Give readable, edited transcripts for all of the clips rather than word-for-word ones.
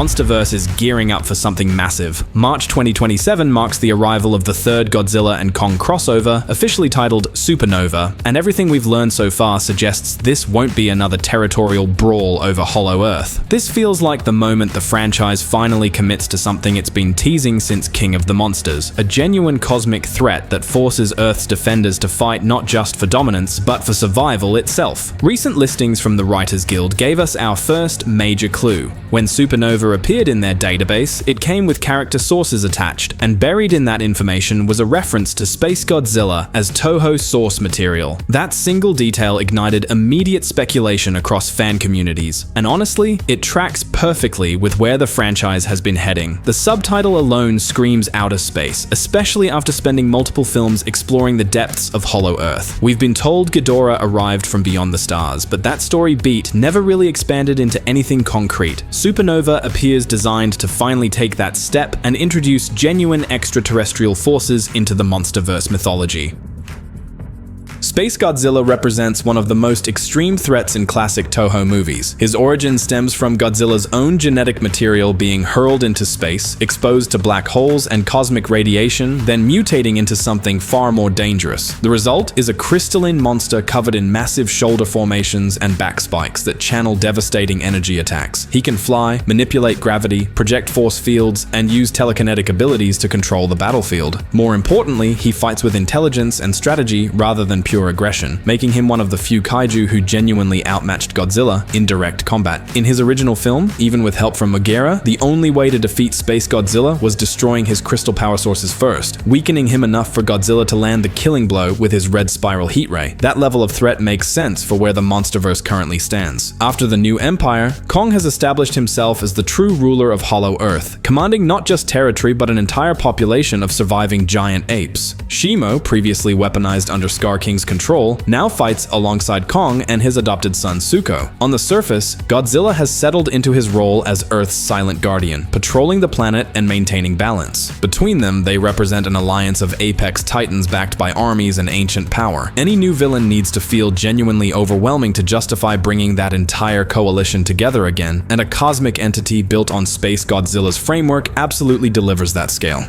Monsterverse is gearing up for something massive. March 2027 marks the arrival of the third Godzilla and Kong crossover, officially titled Supernova, and everything we've learned so far suggests this won't be another territorial brawl over Hollow Earth. This feels like the moment the franchise finally commits to something it's been teasing since King of the Monsters, a genuine cosmic threat that forces Earth's defenders to fight not just for dominance, but for survival itself. Recent listings from the Writers Guild gave us our first major clue. When Supernova appeared in their database, it came with character sources attached, and buried in that information was a reference to Space Godzilla as Toho source material. That single detail ignited immediate speculation across fan communities, and honestly, it tracks perfectly with where the franchise has been heading. The subtitle alone screams outer space, especially after spending multiple films exploring the depths of Hollow Earth. We've been told Ghidorah arrived from beyond the stars, but that story beat never really expanded into anything concrete. Supernova appears designed to finally take that step and introduce genuine extraterrestrial forces into the Monsterverse mythology. Space Godzilla represents one of the most extreme threats in classic Toho movies. His origin stems from Godzilla's own genetic material being hurled into space, exposed to black holes and cosmic radiation, then mutating into something far more dangerous. The result is a crystalline monster covered in massive shoulder formations and back spikes that channel devastating energy attacks. He can fly, manipulate gravity, project force fields, and use telekinetic abilities to control the battlefield. More importantly, he fights with intelligence and strategy rather than pure aggression, making him one of the few kaiju who genuinely outmatched Godzilla in direct combat. In his original film, even with help from Megaera, the only way to defeat Space Godzilla was destroying his crystal power sources first, weakening him enough for Godzilla to land the killing blow with his red spiral heat ray. That level of threat makes sense for where the Monsterverse currently stands. After the new Empire, Kong has established himself as the true ruler of Hollow Earth, commanding not just territory but an entire population of surviving giant apes. Shimo, previously weaponized under Scar King's control, now fights alongside Kong and his adopted son Zuko. On the surface, Godzilla has settled into his role as Earth's silent guardian, patrolling the planet and maintaining balance. Between them, they represent an alliance of apex titans backed by armies and ancient power. Any new villain needs to feel genuinely overwhelming to justify bringing that entire coalition together again, and a cosmic entity built on Space Godzilla's framework absolutely delivers that scale.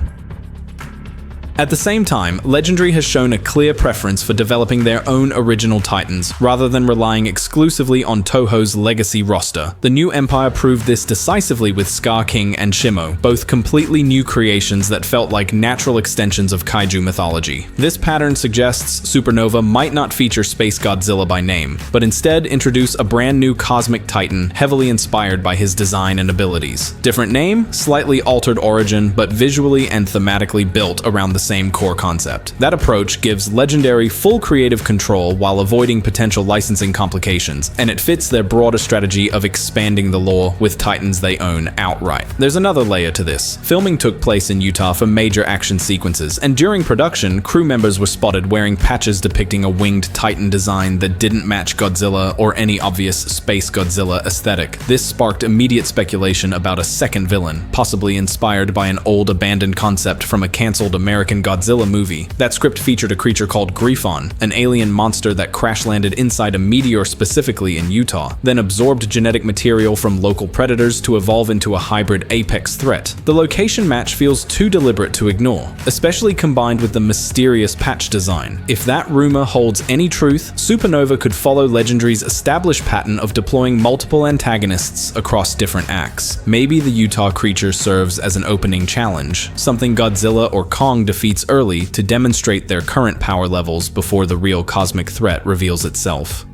At the same time, Legendary has shown a clear preference for developing their own original titans, rather than relying exclusively on Toho's legacy roster. The new Empire proved this decisively with Scar King and Shimo, both completely new creations that felt like natural extensions of kaiju mythology. This pattern suggests Supernova might not feature Space Godzilla by name, but instead introduce a brand new cosmic titan heavily inspired by his design and abilities. Different name, slightly altered origin, but visually and thematically built around the same core concept. That approach gives Legendary full creative control while avoiding potential licensing complications, and it fits their broader strategy of expanding the lore with titans they own outright. There's another layer to this. Filming took place in Utah for major action sequences, and during production, crew members were spotted wearing patches depicting a winged titan design that didn't match Godzilla or any obvious Space Godzilla aesthetic. This sparked immediate speculation about a second villain, possibly inspired by an old abandoned concept from a cancelled American Godzilla movie. That script featured a creature called Griffon, an alien monster that crash-landed inside a meteor specifically in Utah, then absorbed genetic material from local predators to evolve into a hybrid apex threat. The location match feels too deliberate to ignore, especially combined with the mysterious patch design. If that rumor holds any truth, Supernova could follow Legendary's established pattern of deploying multiple antagonists across different acts. Maybe the Utah creature serves as an opening challenge, something Godzilla or Kong defeats early to demonstrate their current power levels before the real cosmic threat reveals itself.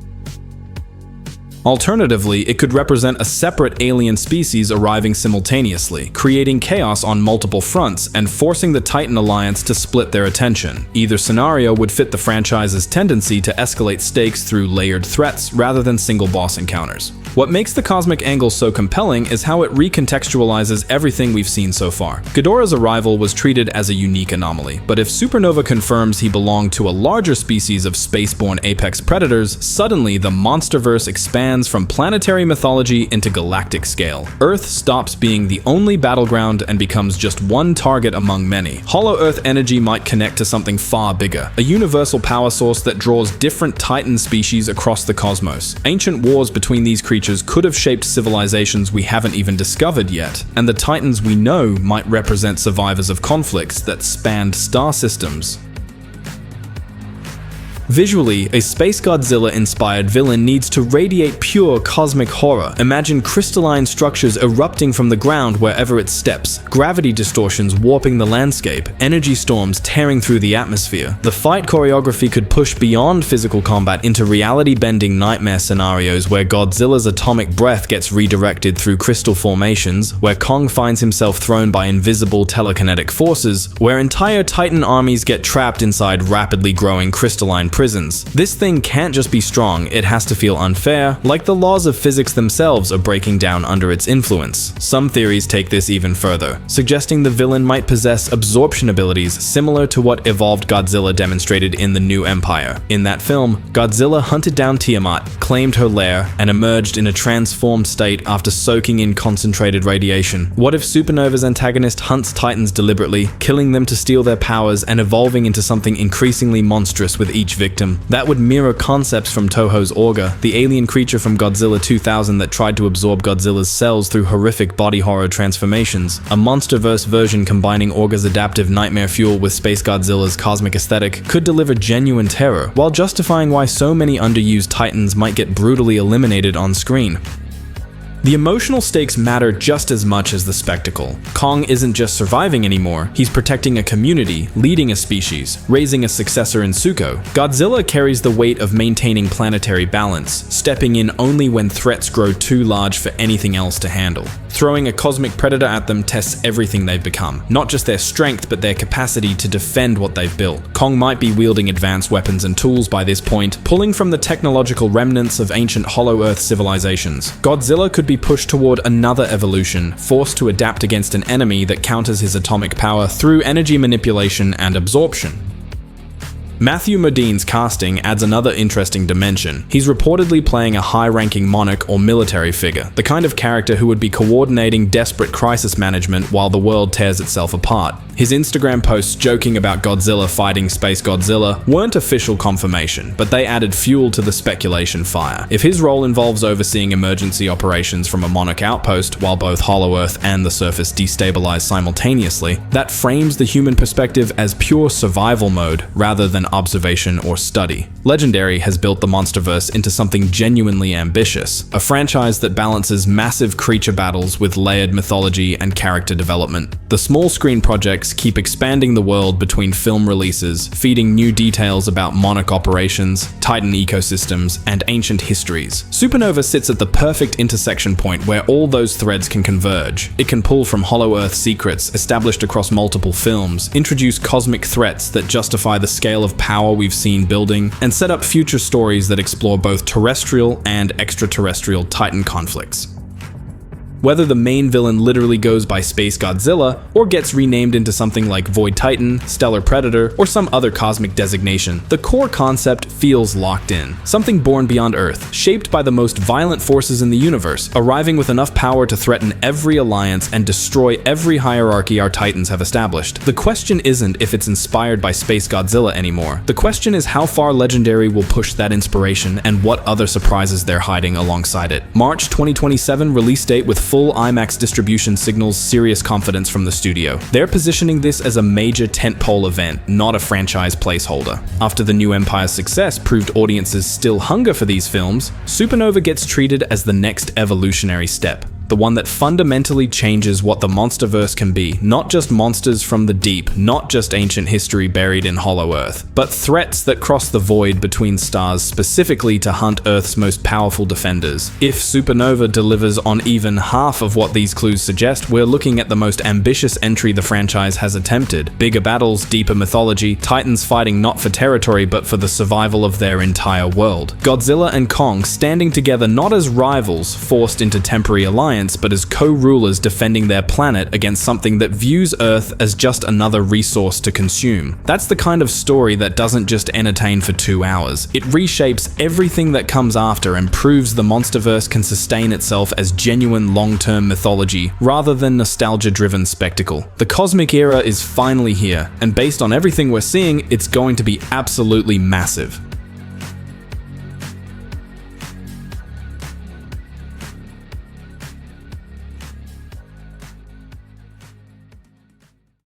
Alternatively, it could represent a separate alien species arriving simultaneously, creating chaos on multiple fronts and forcing the Titan Alliance to split their attention. Either scenario would fit the franchise's tendency to escalate stakes through layered threats rather than single boss encounters. What makes the cosmic angle so compelling is how it recontextualizes everything we've seen so far. Ghidorah's arrival was treated as a unique anomaly, but if Supernova confirms he belonged to a larger species of spaceborne apex predators, suddenly the Monsterverse expands from planetary mythology into galactic scale. Earth stops being the only battleground and becomes just one target among many. Hollow Earth energy might connect to something far bigger, a universal power source that draws different Titan species across the cosmos. Ancient wars between these creatures creatures could have shaped civilizations we haven't even discovered yet, and the Titans we know might represent survivors of conflicts that spanned star systems. Visually, a Space Godzilla-inspired villain needs to radiate pure cosmic horror. Imagine crystalline structures erupting from the ground wherever it steps, gravity distortions warping the landscape, energy storms tearing through the atmosphere. The fight choreography could push beyond physical combat into reality-bending nightmare scenarios where Godzilla's atomic breath gets redirected through crystal formations, where Kong finds himself thrown by invisible telekinetic forces, where entire Titan armies get trapped inside rapidly growing crystalline prisons. This thing can't just be strong, it has to feel unfair, like the laws of physics themselves are breaking down under its influence. Some theories take this even further, suggesting the villain might possess absorption abilities similar to what evolved Godzilla demonstrated in the New Empire. In that film, Godzilla hunted down Tiamat, claimed her lair, and emerged in a transformed state after soaking in concentrated radiation. What if Supernova's antagonist hunts Titans deliberately, killing them to steal their powers and evolving into something increasingly monstrous with each victim? That would mirror concepts from Toho's Orga, the alien creature from Godzilla 2000 that tried to absorb Godzilla's cells through horrific body horror transformations. A monsterverse version combining Orga's adaptive nightmare fuel with Space Godzilla's cosmic aesthetic could deliver genuine terror, while justifying why so many underused Titans might get brutally eliminated on screen. The emotional stakes matter just as much as the spectacle. Kong isn't just surviving anymore, he's protecting a community, leading a species, raising a successor in Suko. Godzilla carries the weight of maintaining planetary balance, stepping in only when threats grow too large for anything else to handle. Throwing a cosmic predator at them tests everything they've become, not just their strength but their capacity to defend what they've built. Kong might be wielding advanced weapons and tools by this point, pulling from the technological remnants of ancient Hollow Earth civilizations. Godzilla could be pushed toward another evolution, forced to adapt against an enemy that counters his atomic power through energy manipulation and absorption. Matthew Modine's casting adds another interesting dimension. He's reportedly playing a high-ranking monarch or military figure, the kind of character who would be coordinating desperate crisis management while the world tears itself apart. His Instagram posts joking about Godzilla fighting Space Godzilla weren't official confirmation, but they added fuel to the speculation fire. If his role involves overseeing emergency operations from a monarch outpost while both Hollow Earth and the surface destabilize simultaneously, that frames the human perspective as pure survival mode rather than observation or study. Legendary has built the Monsterverse into something genuinely ambitious, a franchise that balances massive creature battles with layered mythology and character development. The small screen projects keep expanding the world between film releases, feeding new details about monarch operations, Titan ecosystems, and ancient histories. Supernova sits at the perfect intersection point where all those threads can converge. It can pull from Hollow Earth secrets established across multiple films, introduce cosmic threats that justify the scale of power we've seen building, and set up future stories that explore both terrestrial and extraterrestrial Titan conflicts. Whether the main villain literally goes by Space Godzilla, or gets renamed into something like Void Titan, Stellar Predator, or some other cosmic designation, the core concept feels locked in. Something born beyond Earth, shaped by the most violent forces in the universe, arriving with enough power to threaten every alliance and destroy every hierarchy our Titans have established. The question isn't if it's inspired by Space Godzilla anymore. The question is how far Legendary will push that inspiration and what other surprises they're hiding alongside it. March 2027 release date with full IMAX distribution signals serious confidence from the studio. They're positioning this as a major tentpole event, not a franchise placeholder. After the New Empire's success proved audiences still hunger for these films, Supernova gets treated as the next evolutionary step. The one that fundamentally changes what the Monsterverse can be. Not just monsters from the deep, not just ancient history buried in Hollow Earth, but threats that cross the void between stars specifically to hunt Earth's most powerful defenders. If Supernova delivers on even half of what these clues suggest, we're looking at the most ambitious entry the franchise has attempted. Bigger battles, deeper mythology, Titans fighting not for territory but for the survival of their entire world. Godzilla and Kong standing together not as rivals forced into temporary alliance, but as co-rulers defending their planet against something that views Earth as just another resource to consume. That's the kind of story that doesn't just entertain for 2 hours. It reshapes everything that comes after and proves the Monsterverse can sustain itself as genuine long-term mythology rather than nostalgia-driven spectacle. The cosmic era is finally here, and based on everything we're seeing, it's going to be absolutely massive.